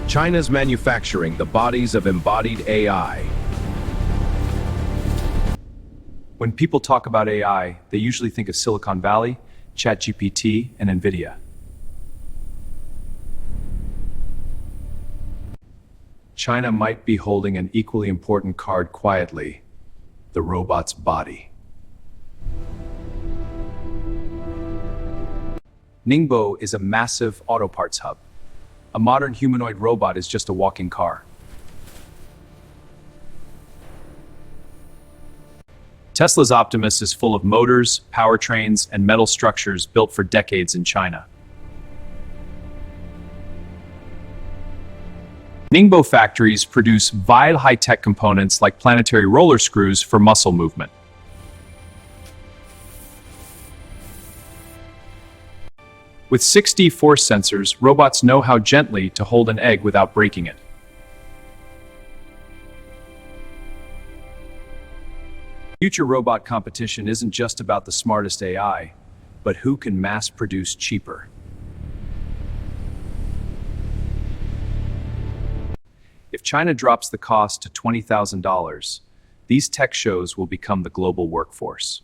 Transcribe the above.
China's manufacturing the bodies of embodied AI. When people talk about AI, they usually think of Silicon Valley, ChatGPT, and NVIDIA. China might be holding an equally important card quietly: the robot's body. Ningbo is a massive auto parts hub. A modern humanoid robot is just a walking car. Tesla's Optimus is full of motors, powertrains, and metal structures built for decades in China. Ningbo factories produce vile high-tech components like planetary roller screws for muscle movement. With 6D force sensors, robots know how gently to hold an egg without breaking it. Future robot competition isn't just about the smartest AI, but who can mass produce cheaper. If China drops the cost to $20,000, these tech shows will become the global workforce.